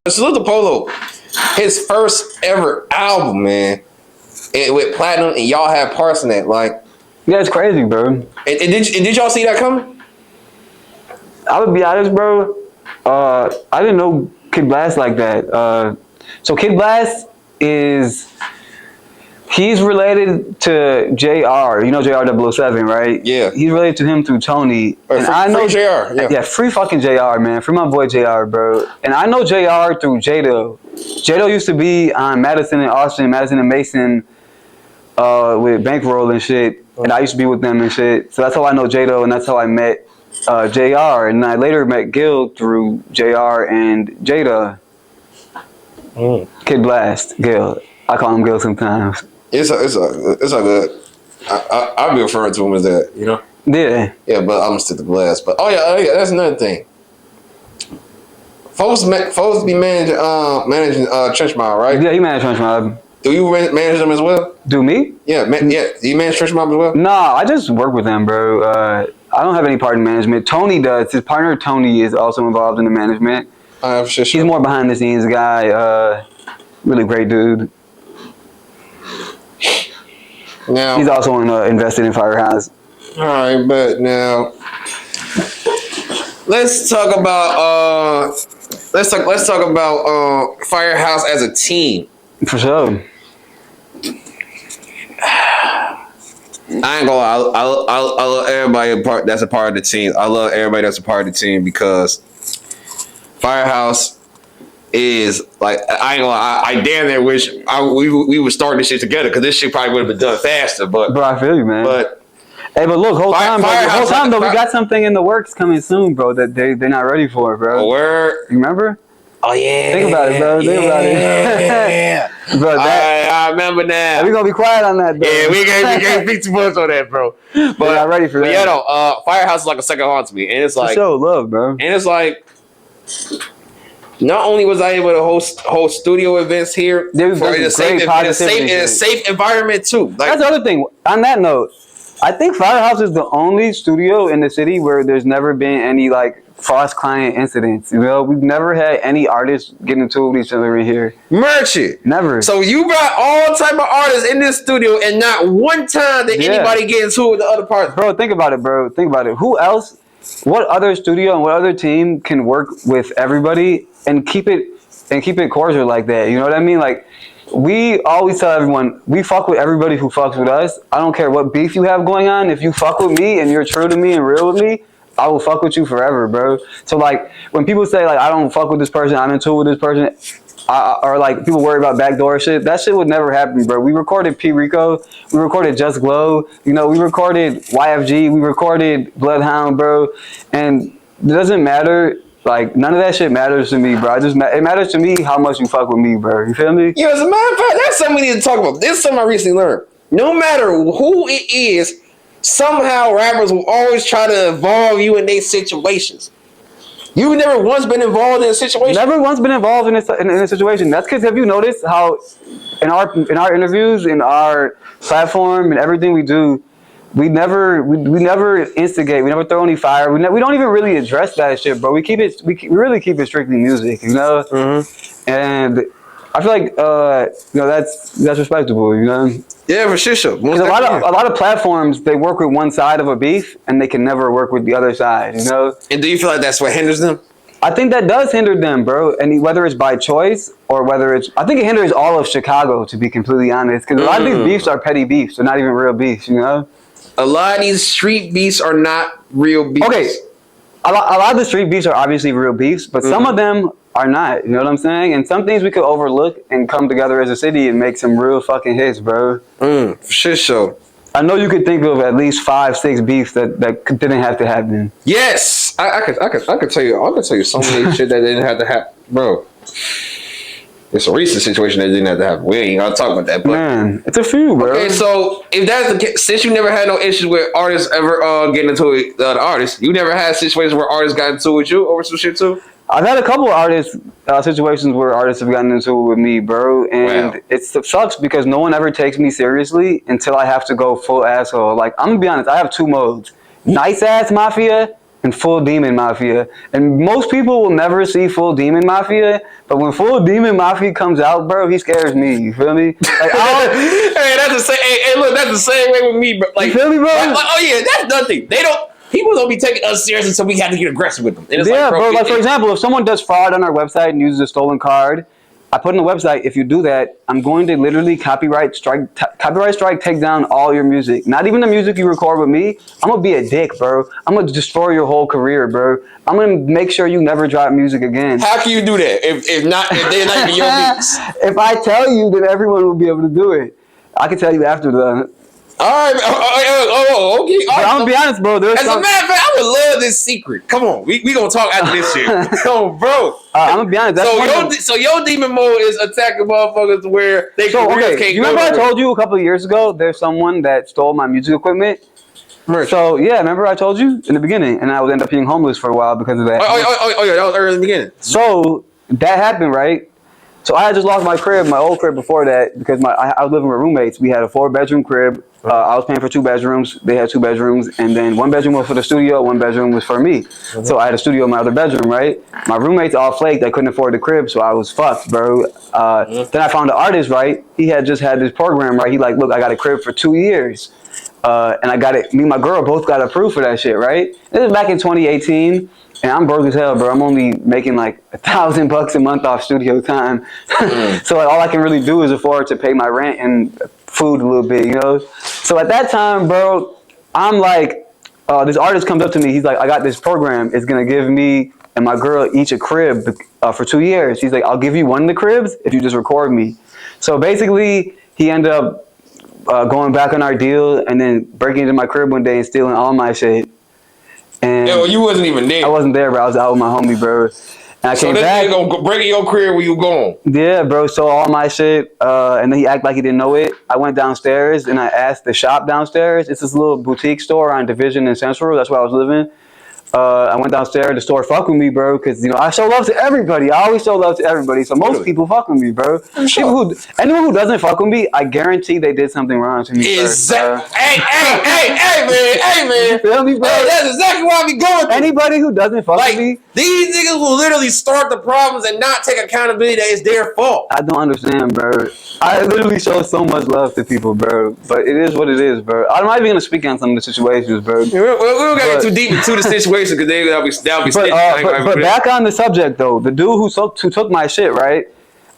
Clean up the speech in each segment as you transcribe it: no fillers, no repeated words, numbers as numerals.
Salute to Polo. His first ever album, man. With platinum, and y'all had parts in that. Like, yeah, it's crazy, bro. And did y'all see that coming? I would be honest, bro. I didn't know Kid Blast like that. So Kid Blast he's related to JR. You know JR 007, right? Yeah. He's related to him through Tony. And I know JR. Yeah, free fucking JR, man. Free my boy JR, bro. And I know JR through Jado. Jado used to be on Madison and Austin, Madison and Mason, with Bankroll and shit. And I used to be with them and shit. So that's how I know Jado, and that's how I met JR. And I later met Gil through JR and Jada. Kid Blast, Gil. I call him Gil sometimes. It's a good. I'll be referring to him as that, you know. Yeah. Yeah, but I'm still the Blast. But oh yeah, that's another thing. Folks be managing TrenchMobb, right? Yeah, he managed TrenchMobb. Do you manage them as well? Do me? Yeah, yeah. Do you manage TrenchMobb as well? Nah, I just work with them, bro. I don't have any part in management. Tony does. His partner Tony is also involved in the management. Sure. He's more behind the scenes guy. Really great dude. Now he's also invested in Firehouse. All right, but now let's talk about Firehouse as a team. For sure. I ain't gonna lie. I love everybody that's a part of the team. I love everybody that's a part of the team because Firehouse is like, I ain't gonna lie, I damn near wish we would start this shit together because this shit probably would have been done faster. But bro, I feel you, man. But look, whole time though, we got something in the works coming soon, bro. That they're not ready for, bro. Word. You remember? Oh yeah. Think about it, bro. Think about it. Yeah. Bro, I remember now. We gonna be quiet on that, bro. Yeah, we can't speak too much on that, bro. But we're not ready for that. But yeah, no. Firehouse is like a second home to me, and it's like show love, bro. And it's like, not only was I able to host studio events here in a safe environment too. Like, that's the other thing. On that note, I think Firehouse is the only studio in the city where there's never been any like false client incidents. You know, we've never had any artists get into it with each other in here. Merchant. Never. So you brought all type of artists in this studio, and not one time did anybody get into it with the other parts. Bro, think about it, bro. Think about it. Who else? What other studio and what other team can work with everybody and keep it cordial like that? You know what I mean? Like, we always tell everyone, we fuck with everybody who fucks with us. I don't care what beef you have going on. If you fuck with me and you're true to me and real with me, I will fuck with you forever, bro. So like, when people say like, I don't fuck with this person, I'm in tour with this person, or like people worry about backdoor shit, that shit would never happen, bro. We recorded P. Rico, we recorded Just Glow, you know, we recorded YFG, we recorded Bloodhound, bro. And it doesn't matter. Like, none of that shit matters to me, bro. It matters to me how much you fuck with me, bro. You feel me? Yeah, as a matter of fact, that's something we need to talk about. This is something I recently learned. No matter who it is, somehow rappers will always try to involve you in their situations. You've never once been involved in a situation? Never once been involved in a situation. That's because, have you noticed how in our interviews, in our platform, and everything we do, we never instigate. We never throw any fire. We don't even really address that shit, bro. We really keep it strictly music, you know. Mm-hmm. And I feel like you know, that's respectable, you know. Yeah, for sure. Because a lot of platforms, they work with one side of a beef and they can never work with the other side, you know. And do you feel like that's what hinders them? I think that does hinder them, bro. And whether it's by choice or whether it's, I think it hinders all of Chicago, to be completely honest. Because a lot of these beefs are petty beefs. They're not even real beefs, you know. A lot of these street beefs are not real beefs. Okay, a lot of the street beefs are obviously real beefs, but some of them are not. You know what I'm saying? And some things we could overlook and come together as a city and make some real fucking hits, bro. For sure. I know you could think of at least 5-6 beefs that didn't have to happen. Yes, I could tell you so many shit that didn't have to happen, bro. It's a recent situation that didn't have to happen. We ain't gonna talk about that, but man, it's a few, bro. Okay, so if that's the case, since you never had no issues with artists ever getting into it, the artists, you never had situations where artists got into it with you over some shit too? I've had a couple of artists situations where artists have gotten into it with me, bro, and it sucks because no one ever takes me seriously until I have to go full asshole. Like, I'm gonna be honest, I have 2 modes: nice ass Mafia and Full Demon Mafia. And most people will never see Full Demon Mafia, but when Full Demon Mafia comes out, bro, he scares me. You feel me? Like, hey, that's the same. Hey, look, that's the same way with me, bro. Like, you feel me, bro? Like, oh yeah, that's nothing. People don't be taking us serious until we have to get aggressive with them. Yeah, bro. Like, for example, if someone does fraud on our website and uses a stolen card, I put on the website, if you do that, I'm going to literally copyright strike, take down all your music. Not even the music you record with me. I'm going to be a dick, bro. I'm going to destroy your whole career, bro. I'm going to make sure you never drop music again. How can you do that if they're not even your beats? If I tell you, then everyone will be able to do it. I can tell you after the... All right. Okay. But I'm gonna be honest, bro. As a matter of fact, I would love this secret. Come on, we gonna talk after this shit. Come on, bro. I'm gonna be honest. So your demon mode is attacking motherfuckers where they can't. You remember I told you a couple of years ago there's someone that stole my music equipment. Merch. So yeah, remember I told you in the beginning, and I would end up being homeless for a while because of that. Oh yeah, that was early in the beginning. So that happened, right? So I had just lost my crib, my old crib before that, because I was living with roommates. We had a 4-bedroom crib. I was paying for 2 bedrooms. They had 2 bedrooms, and then 1 bedroom was for the studio, 1 bedroom was for me. So I had a studio in my other bedroom, right? My roommates all flaked. I couldn't afford the crib, so I was fucked, bro. Then I found an artist, right? He had just had this program, right? He like, look, I got a crib for 2 years. And I got it. Me and my girl both got approved for that shit, right? This is back in 2018. And I'm broke as hell, bro. I'm only making like $1,000 a month off studio time. So like, all I can really do is afford to pay my rent and food a little bit, you know? So at that time, bro, I'm like, this artist comes up to me. He's like, I got this program. It's going to give me and my girl each a crib for 2 years. He's like, I'll give you one of the cribs if you just record me. So basically, he ended up going back on our deal and then breaking into my crib one day and stealing all my shit. And yo, you wasn't even there. I wasn't there, bro. I was out with my homie, bro. And I came back. So this nigga breaking your crib where you going? Yeah, bro. So all my shit, and then he acted like he didn't know it. I went downstairs and I asked the shop downstairs. It's this little boutique store on Division and Central. That's where I was living. I went downstairs. The store fuck with me, bro, because you know I show love to everybody. I always show love to everybody. So most people fuck with me, bro. Sure. Anyone who doesn't fuck with me, I guarantee they did something wrong to me. Hey, man. You feel me, bro? Hey, that's exactly what I be going through. Anybody who doesn't fuck with me, these niggas will literally start the problems and not take accountability that it's their fault. I don't understand, bro. I literally show so much love to people, bro. But it is what it is, bro. I'm not even gonna speak on some of the situations, bro. We don't gotta get too deep into the situation because that'll be but back on the subject though, the dude who took my shit, right?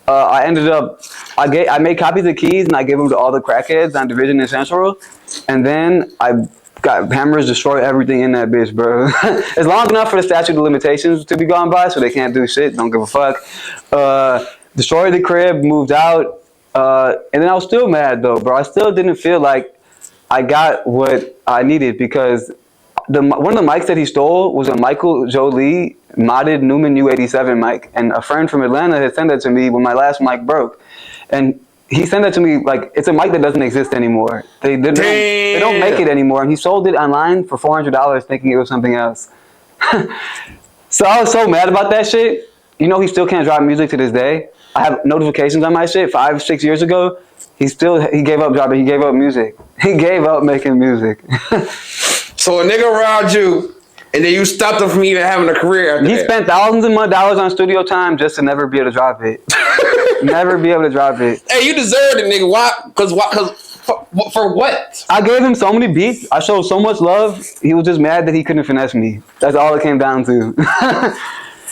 I ended up, I made copies of keys and I gave them to all the crackheads on Division and Central, and then I got hammers destroy everything in that bitch, bro. It's long enough for the statute of limitations to be gone by, so they can't do shit. Don't give a fuck. Destroyed the crib, moved out, and then I was still mad though, bro. I still didn't feel like I got what I needed because one of the mics that he stole was a Michael Jolie modded Newman U87 mic, and a friend from Atlanta had sent that to me when my last mic broke, and he sent that to me like it's a mic that doesn't exist anymore. They don't make it anymore, and he sold it online for $400 thinking it was something else. So I was so mad about that shit. You know, he still can't drop music to this day. I have notifications on my shit 5-6 years ago. He gave up dropping. He gave up music. He gave up making music. So a nigga robbed you, and then you stopped him from even having a career after that. He spent thousands of dollars on studio time just to never be able to drop it. Never be able to drop it. Hey, you deserved it, nigga. Why? Because for what? I gave him so many beats. I showed so much love. He was just mad that he couldn't finesse me. That's all it came down to.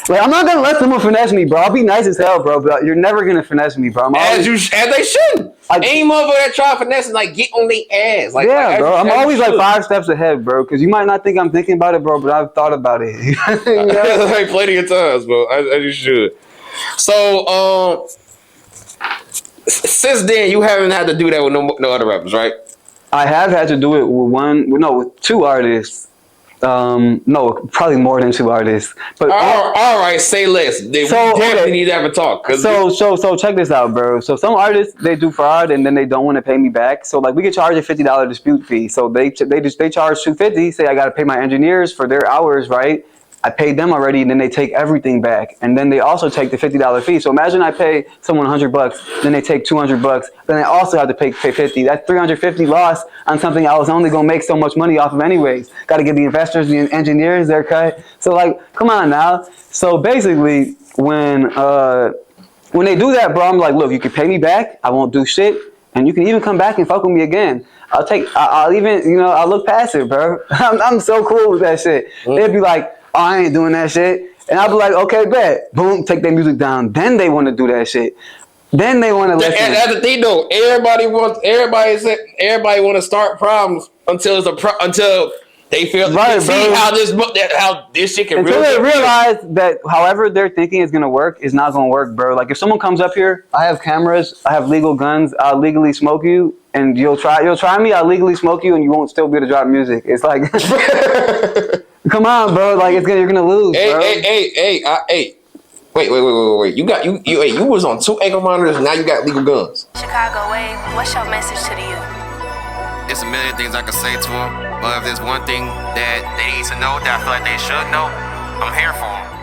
Like, I'm not gonna let someone finesse me, bro. I'll be nice as hell, bro, but you're never gonna finesse me, bro. As they shouldn't. Any motherfucker that try to finesse is like get on their ass. Like, yeah, bro. I'm always like 5 steps ahead, bro. Because you might not think I'm thinking about it, bro, but I've thought about it. You know? Like plenty of times, bro. As you should. So, since then, you haven't had to do that with no other rappers, right? I have had to do it with 2 artists. No, probably more than 2 artists. But all right, say less. We definitely need to have a talk. So check this out, bro. So some artists, they do fraud and then they don't want to pay me back. So like we get charged a $50 dispute fee. So they charge $250. Say I got to pay my engineers for their hours, right? I paid them already, and then they take everything back, and then they also take the $50 fee. So imagine I pay someone $100, then they take $200, then I also have to pay 50. That's $350 loss on something I was only gonna make so much money off of anyways. Got to give the investors, the engineers their cut. So like, come on now. So basically, when they do that, bro, I'm like, look, you can pay me back. I won't do shit, and you can even come back and fuck with me again. I'll even, you know, I'll look past it, bro. I'm so cool with that shit. They'd be like, oh, I ain't doing that shit. And I'll be like, okay, bet. Boom, take their music down. Then they want to do that shit. Then they want to listen. And that's the thing, though. Everybody want to start problems until they feel right, see bro. how this shit can until really they realize that however they're thinking is gonna work is not gonna work, bro. Like if someone comes up here, I have cameras, I have legal guns, I'll legally smoke you, and you'll try me, I'll legally smoke you, and you won't still be able to drop music. It's like, come on, bro. Like you're gonna lose, bro. Hey. Wait. You was on 2 ankle monitors, and now you got legal guns. Chicago Wave, what's your message to the youth? There's a million things I could say to them, but if there's one thing that they need to know that I feel like they should know, I'm here for them.